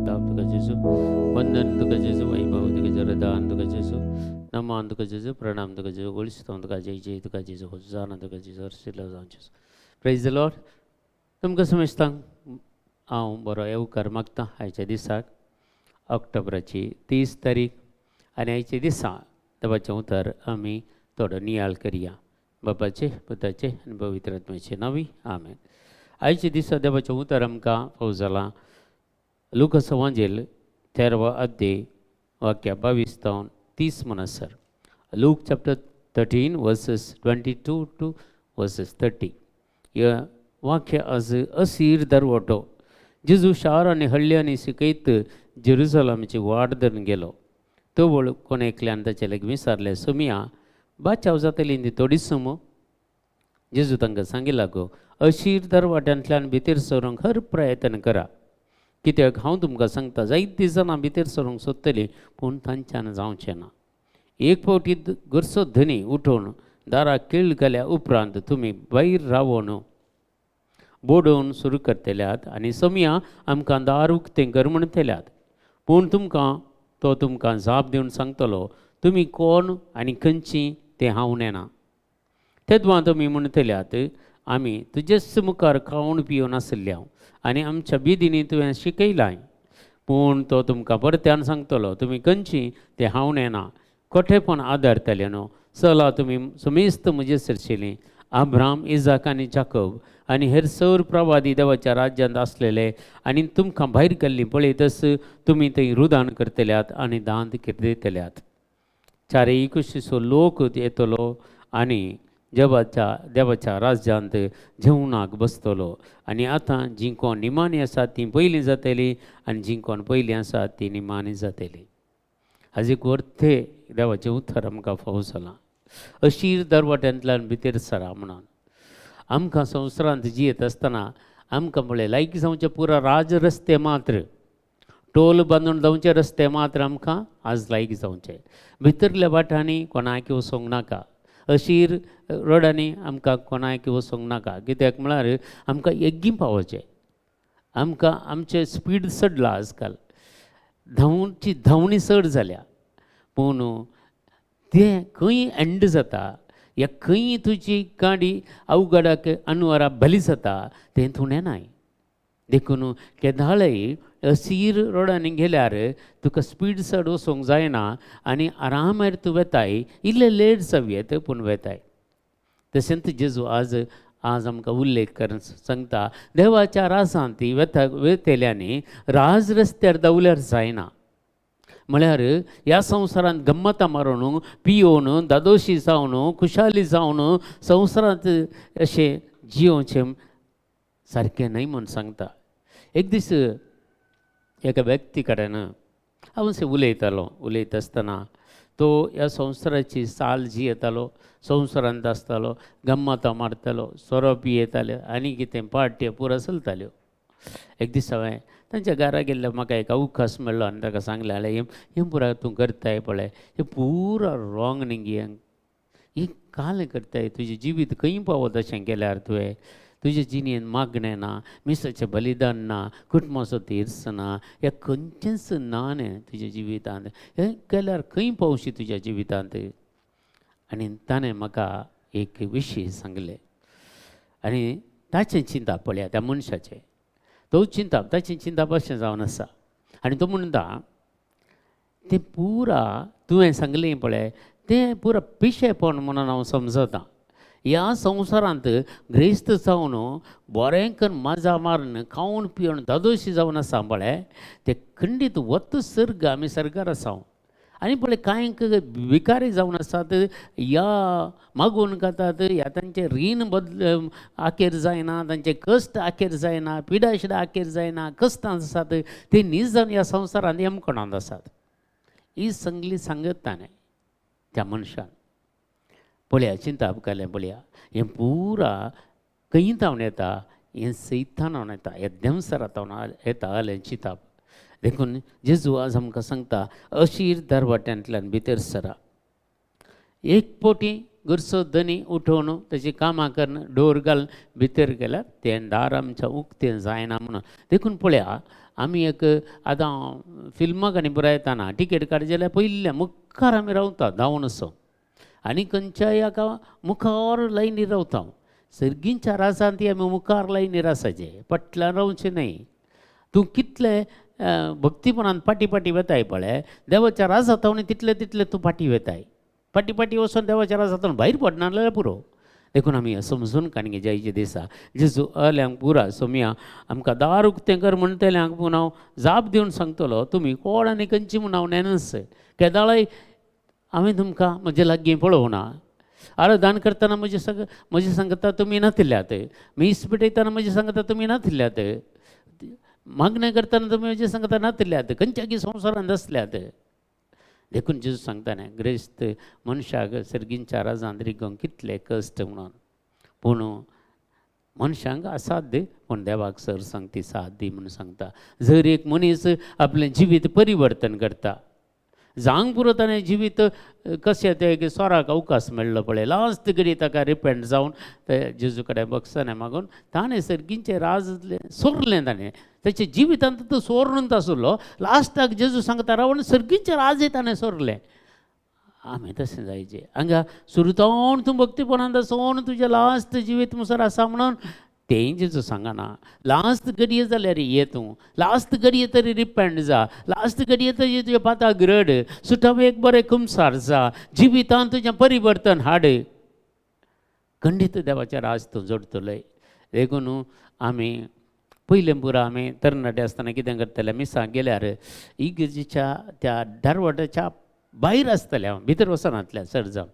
प्रताप तुका जेजू, वंदन तुका जेजू, वैभव तुका जेजू, रदान तुका जेजू, नमान तुका जेजू, प्रणाम तुका जेजू, गोळिस्तांव तुका जय जय तुका जेजू, होसाना तुका जेजू, हरशिल्लो जावं जेजू. Praise the Lord. तुमकां समजता हांव बरो येवकार मागता आयच्या दिसाक ऑक्टोबराची 30 तारीख आनी आयच्या दिसा देवाचें उतर आमी थोडो नियाळ करया. बापाचे पुताचे आनी पवित्र आत्म्याचे नांवी आमेन. आयच्या दिसा देवाचें उतर आमकां फावो जालां लुकास एवांजेल 13 अध्याय वाक्या 22 ते 30 म्हणसर. Look chapter 13 versus 22 to versus 30. हे वाक्य आज असीर दरवटो जेजू शार आनी हळ्ळ्यांनी शिकयत जेरुसलेमाची वाट धरून गेलो. तो वळ कोण एकल्यान ताचे लेक विचारले, सुमिया बाचाव जातली न्ही थोडी समो? जेजू तांकां सांगी लागो, अशीर दरवाट्यांतल्यान भितर सरूंक हर प्रयत्न करा, कित्याक हांव तुमकां सांगता जायतीं जाणां भितर सरूंक सोदतलीं पूण तांच्यान जावचें ना. एक फावटी गरजो धनी उठोवन दाराक केळ घाल्या उपरांत तुमी भायर रावून बोडोवन सुरू करतल्यात आनी समिया आमकां दार उक्तें कर म्हणटल्यात. पूण तो तुमकां जाप दिवन सांगतलो, तुमी कोण आनी खंयची तें हांव नेना. तेदवां तुमी म्हणटल्यात, आमी तुजेच मुखार खावन पिवन आसल्यां आनी आमच्या बिदींनी तुवें शिकयलां. पूण तो तुमकां परत्यान सांगतलो, तुमी खंयची तें हांव नेना. कोठेपण आदारतले न्हू, चला तुमी समेस्त म्हजे सरशिलीं. अब्राम, इजाक आनी जाकोब आनी हेर सौर प्रवादी देवाच्या राज्यांत आसलेले आनी तुमकां भायर गेल्लीं पळयतस तुमी थंय रुदान करतल्यात आनी दांत दितल्यात. चारय कुशीचो लोक येतलो आनी देवाच्या राज्यांत जेवणाक बसतलो. आनी आतां जीं कोण निमाणी आसात तीं पयलीं जातलीं आनी जीं कोण पयलीं आसात तीं निमाणी जातलीं. हाजे अर्थे देवाचें उतर आमकां फावो जालां. अशीर दरवाट्यांतल्यान भितर सरा म्हणून. आमकां संवसारांत जियेत आसतना आमकां म्हळें लायक जावचे पुरा राज रस्ते मात्र, टोल बांदून जावचे रस्ते मात्र आमकां आज लायक जावचे. भितरल्या वाठांनी कोणाक वचोंक नाका. अशीर रोडांनी आमकां कोणाक वचोंक नाका. कित्याक म्हळ्यार आमकां एग्गी पावोचें. आमकां आमचें स्पीड चडलां आजकाल, धांवणी चड जाल्या. पूण तें खंय एंड जाता या खंय तुजी गाडी अवघडाक अनवरा भली जाता तें तूं नेनाय. देखून केदाळय असीर रोडांनी गेल्यार तुका स्पीड चड वचोंक जायना आनी आरामार तूं वेताय. इल्लें लेट जावयेत पूण वेताय. तशेंच जेजू आज आमकां उल्लेख करून सांगता, देवाच्या राजांत वेतेल्यांनी राज रस्त्यार दावल्यार जायना. म्हळ्यार ह्या संवसारांत गम्मतां मारून पियोवन दादोशी जावन खुशाली जावन संवसारांत अशें जियोवचें सारकें न्हय म्हूण सांगता. एक दीस एका व्यक्ती कडेन हांव अशें उलयता आसतना तो ह्या संवसाराची साल जियेतालो, संवसारांत आसतालो, गम्मतां मारतालो, सोरो पियेताले आनी कितें पार्ट्यो पुरो चलताल्यो. एक दीस हांवें तांच्या घरा गेल्ले म्हाका एक अवकाश मेळ्ळो आनी ताका सांगलें, हें पुरा तूं करताय पळय हें पुरा रॉंग न्ही गे, हें काल करताय. तुजें जिवीत खंय पावत अशें केल्यार तुवें तुजे जिणेन मागणें ना, मिसाचें बलिदान ना, कुटुंबाचो तीर्स ना, हें खंयचेंच ना न्ही तुज्या जिवितांत. हें केल्यार खंय पावशी तुज्या जिवितांत. आनी ताणें म्हाका एक विशय सांगले आनी ताचें चिंता पळया त्या मनशाचें. ताची चिंता अशें जावन आसा आनी तो म्हणटा, तें पुरा तुवें सांगलें पळय तें पुरा पिशेपण म्हणून हांव समजतां. ह्या संवसारांत ग्रेस्त जावन बरें करून मजा मारून खावन पिवन दादोशी जावन आसा पळय तें खंडीत वत सर्ग आमी सरकार आसा. आनी पळय कांयक भिकारी जावन आसात, ह्या मागून खातात, ह्या तांचें रीण आखेर जायना, तांचे कश्ट आखेर जायना, पिडा शिडा आखेर जायना, कश्टां आसात ते न्हीद जावन ह्या संवसारांत येमकोणांत आसात. ही सगली सांगत ताणें त्या मनशान. पळया चिंता केलें पळया, हें पुरा खंय जावन येता, हें सैतानावन येता, हें देंवसरांतावन येता जाल्यार चिंताप. देखून जेजू आज आमकां सांगता, अशीर दरवाट्यांतल्यान भितर सरा. एक फावटी गुरसो धनी उठोवन तेची कामां करून डोर घालून भितर गेल्यार तें दार आमचें उक्तें जायना म्हणून. देखून पळया, आमी एक आतां फिल्माक आनी बरो येताना टिकेट काडची जाल्यार पयल्या मुखार आमी रावता धांवून असो, आनी खंयच्याय हाका मुखार लायनीर रावता. सर्गींच्या रासांत आमी मुखार लायनीर आसाचे, फाटल्यान रावचें न्हय. तूं कितले भक्तीपणान फाटी फाटी वताय पळय, देवाच्या रासांत तितले तितले तूं फाटी वताय. फाटी फाटी वचून देवाच्या रासांतून भायर पडना जाल्यार पुरो. देखून आमी समजून काडगे जायचे दिसा जेजू अल्यांक पुरा सोमया आमकां दार उक्तें कर म्हणटल्यांक पूण हांव जाप दिवन सांगतलो, तुमी कोण आनी खंयची म्हूण हांव नेनस केदाळय हांवें तुमकां म्हजे लागीं पळोवना. आराधन करतना म्हजे सांगता तुमी नातिल्ल्यात, मीस पेटयतना म्हजे सांगता तुमी नातिल्ल्यात, मागणें करतना तुमी म्हजे सांगता नातिल्ल्यात, खंयच्याकी संवसारांत आसल्यात. देखून जेजू सांगताना ग्रेस्त मनशाक सर्गींच्या राजांत रिगोंक कितले कश्ट म्हणून, पूण मनशांक असाध्य पूण देवाक सर सांगती साध्य म्हणून सांगता. जर एक मनीस आपलें जिवीत परिवर्तन करता, जांग पुरो ताणें जिवीत कशें तें स्वराक अवकाश मेळ्ळो पळय, लास्ट घडी ताका रिपेंट जावन ते जेजू कडेन बक्षाने मागून ताणें सर्गींचें राज सोरलें. ताणें तेच्या जिवितांत तो सोरूनच आसलो, लास्टाक जेजू सांगता रावण सर्गींचें राजय ताणें सोरलें. आमी तशें जायचें. हांगा सुरतावन तूं भक्तीपणान दसोन तुजें लास्ट जिवीत मुसर आसा म्हणून तें जेजू सांगना. लास्ट घडये जाल्यार ये तूं, लास्ट घडये तरी रिपेंट जा, लास्ट घडये तरी तुज्या पाताक रड, सुटावे एक बरें कुमसार जा, जिवितांत तुजें परिवर्तन हाड. खंडीत देवाचें राज तूं जोडटलोय. देखून आमी पयलें पुरो आमी तरणाटे आसतना कितें करतले, मिसाक गेल्यार इगर्जेच्या त्या दारवटाच्या भायर आसतले, हांव भितर वचनातले चड जावन.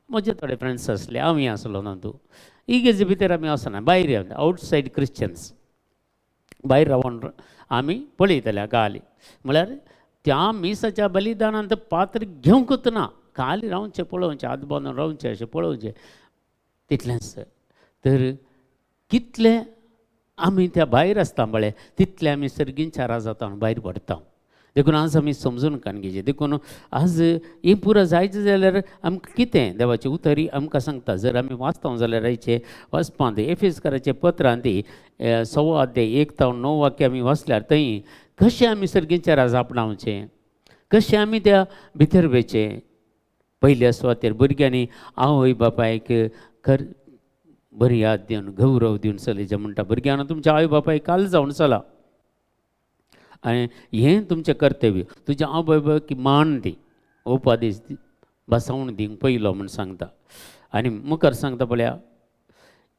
म्हजे थोडे फ्रेंड्स आसले, हांवूय आसलो न्हू. तूं इगर्जे भितर आमी वचना, भायर आवटसायड क्रिश्चन्स भायर रावून आमी पळयतले गाली. म्हळ्यार त्या मिसाच्या बलिदानांत पात्र घेवंकूच ना, खाली रावचें पळोवचें, हात बांदून रावचें अशें पळोवचें, तितलेंच. तर कितले आमी त्या भायर आसता पळय तितले आमी सर्गींच्या राजांत भायर पडटा. देखून आज आमी समजून काडगेचें. देखून आज हें पुरो जायचें जाल्यार आमकां कितें देवाची उतरी आमकां सांगता. जर आमी वाचता जाल्यार रायचे वचपांत एफेसकाराचे पत्रांत 6 अध्याय 1 ते 9 वाक्य आमी वाचल्यार थंय कशें आमी सर्गींच्या राजा आपणावचें, कशें आमी त्या भितर वयचें. पयल्या सुवातेर भुरग्यांनी आवय बापायक बरी याद दिवन गौरव दिवन चलयचें म्हणटा. भुरग्यांना तुमच्या आवय बापायक काल जावन चला, आनी हें तुमचें कर्तव्य. तुज्या आवय बापायक मान दी, उपादेश दी, बसावण दिवंक पयलो म्हूण सांगता. आनी मुखार सांगता पळया,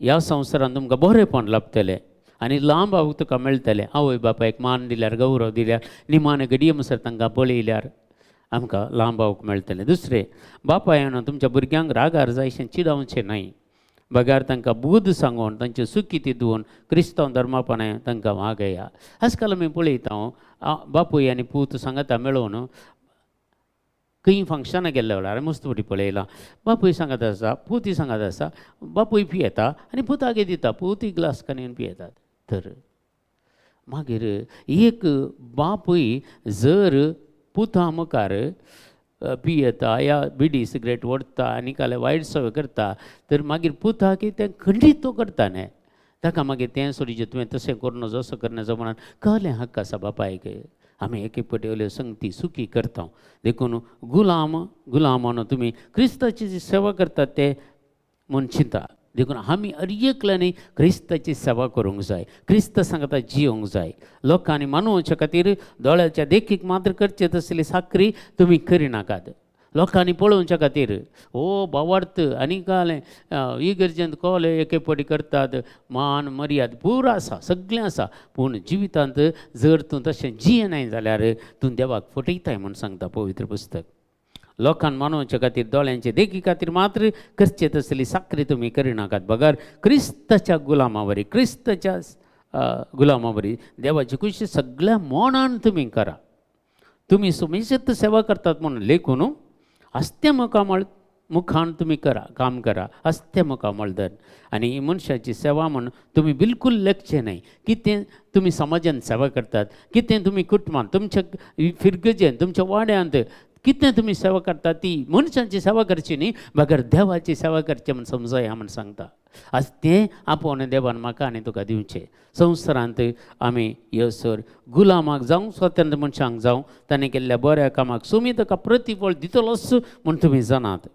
ह्या संवसारांत तुमकां बरेंपण लाभतलें आनी लांब आव तुका मेळटलें. आवय बापायक मान दिल्यार, गौरव दिल्यार, निमाणे घडये म्हणसर तांकां पळयल्यार आमकां लांब आवूंक मेळटलें. दुसरें, बापायन तुमच्या भुरग्यांक रागार जायशें चिडावचें न्हय, बगार तांकां बूद सांगून तांचे सुखी दिवन क्रिस्तांव धर्मापणान तांकां वागया. आज काल आमी पळयता बापूय आनी पूत सांगता मेळोवन खंय फंक्शनाक गेल्ल्या वेळार मस्त फटी पळयलां. बापूय सांगत आसा, पुती सांगत आसा, बापूय पियेता आनी पुतागे दिता, पुती ग्लास काडून पियेतात. तर मागीर एक बापूय जर पुता मुखार पियेता या बिडी सिगरेट ओडटा आनी काले वायट सवय करता, तर मागीर पुताक तें खंडीत तो करता न्हय. ताका मागीर तें सोडीचें तुवें तशें करूं नजो असो करण्याचो म्हणून कहलें हक्क आसा बापायक. आमी एक एक पटेवल्यो संगती सुखी करता. देखून गुलामान तुमी क्रिस्ताची जी सेवा करतात ते म्हूण चिंता. देखून आमी एकल्यानी क्रिस्ताची सेवा करूंक जाय, क्रिस्त सांगता जियोंक जाय. लोकांनी मानोवच्या खातीर दोळ्याच्या देखीक मात्र करचे तसली साखरी तुमी करिनाकात. लोकांनी पळोवच्या खातीर भावार्थ आनी कालें इगर्जेंत कोले एके पटी करतात, मान मर्याद पुरो आसा, सगळें आसा. पूण जिवितांत जर तूं तशें जियेनाय जाल्यार तूं देवाक फटयताय म्हूण सांगता पवित्र पुस्तक. लोकांक मानोवच्या खातीर दोळ्यांचे देखी खातीर मात्र करचे तसली साखरी तुमी करिनाकात. बगार क्रिस्ताच्या गुलामावरी, क्रिस्ताच्या गुलामावरी देवाची खुशी सगळ्या मोनान तुमी करा. तुमी सुमेशत सेवा करतात म्हणून लेखून हस्ते मुखान तुमी करा, काम करा, हस्ते मुखामळ धर. आनी ही मनशाची सेवा म्हूण तुमी बिलकूल लेखचें न्हय. कितें तुमी समाजान सेवा करतात, कितें तुमी कुटुंबांत, तुमच्या फिरगजेन, तुमच्या वाड्यांत कितें तुमी सेवा करता ती मनशांची सेवा करची न्ही, बगर देवाची सेवा करची म्हण समजया म्हण सांगता. आज तें आपोवन देवान म्हाका आनी तुका दिवचें. संवसारांत आमी येसर गुलामाक जावं स्वतंत्र मनशांक जावं ताणें केल्ल्या बऱ्या कामाक सुमी ताका प्रतिफळ दितलोच म्हूण तुमी जाणात.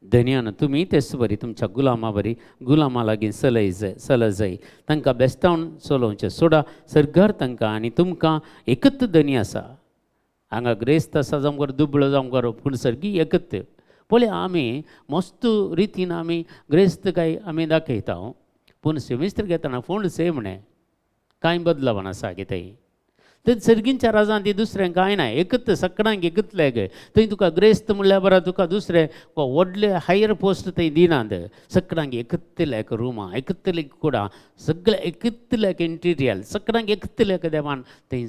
धन्यान तुमी तेच बरी तुमच्या गुलामा बरी गुलामा लागीं चल जाय. तांकां बेस्तावन चलोवचें सोडा. सरकार तांकां आनी तुमकां एकच धनी आसा. हांगा ग्रेस्त आसा जावं कर दुबळो जावं कर पूण सर्गी एकच. पळय आमी मस्त रितीन आमी ग्रेस्त काय आमी दाखयता पूण सेमिस्टर घेतना फोंड सेम न्ही, कांय बदलावण आसा कितेंय. तर सर्गींच्या राजांत ती दुसरें कांय ना, एकच सगळ्यांक एकतले गे. थंय तुका ग्रेस्त म्हणल्यार बरा तुका दुसरें व्हडले हायर पोस्ट थंय दिनात. सगळ्यांक एकतले रुमां, एकतले कुडां, सगळे एकतले इंटिरियल, सगळ्यांक एकतले देवान थंय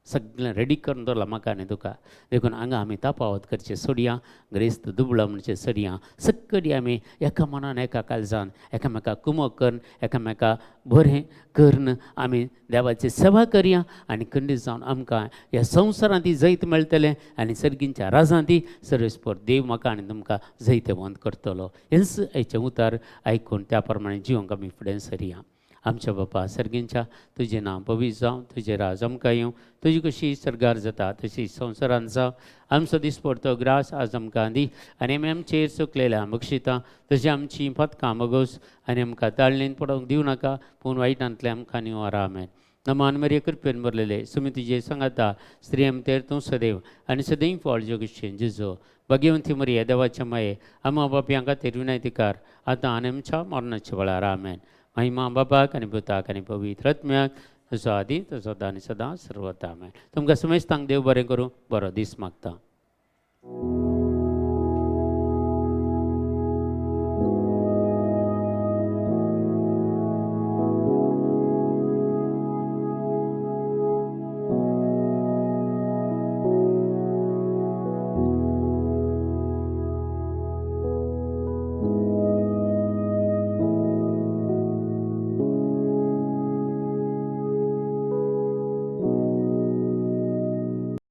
सगळें रेडी करून दवरलां म्हाका आनी तुका. देखून हांगा आमी तापावत करचें सोडया. ग्रेस्त दुबळो म्हणचें सोडया. सगळीं आमी एका मनान एका काळजान एकामेकाक कुमक करून एकामेकाक बरें करून आमी देवाची सेवा करया आनी खंडीत जावन आमकां ह्या संवसारांत जैत मेळटलें आनी सर्गींच्या राजांत सर्वेस्पर देव म्हाका आनी तुमकां जैतवंत करतलो. हेंच हेचें उतार आयकून त्या प्रमाणे जिवंक आमी फुडें सरया. आमच्या बापा सर्गींच्या तुजें नांव पवित्र जावं, तुजें राज आमकां येवं, तुजी कशी सरकार जाता तशी संवसारांत जावं. आमचो दिसपडतो ग्रास आज आमकां दी आनी आमी आमचेर चुकलेल्या बक्षिता तशी आमची पथकां मागोस आनी आमकां ताळणेन पडोवंक दिवं नाका पूण वायटांतले आमकां निवारा. आमेन. नमान मरिये कृपेन भरलेले सुमी तुजे सांगाता स्त्री आमतेर तूं सदैव आनी सदैव फळ जोगशें जिजो भाग्यवंती मरिये देवाचे माये आमा बापयां खातीर विनंतीकार आतां आनी आमच्या मरणाच्या वेळार. आमेन. महिमा बापाक आनी पुताक आनी पवित्र आत्म्याक तसो आदी तसो आनी सदां सर्वता. आमेन. तुमकां समेस्तांक देव बरें करूं. बरो दीस मागता.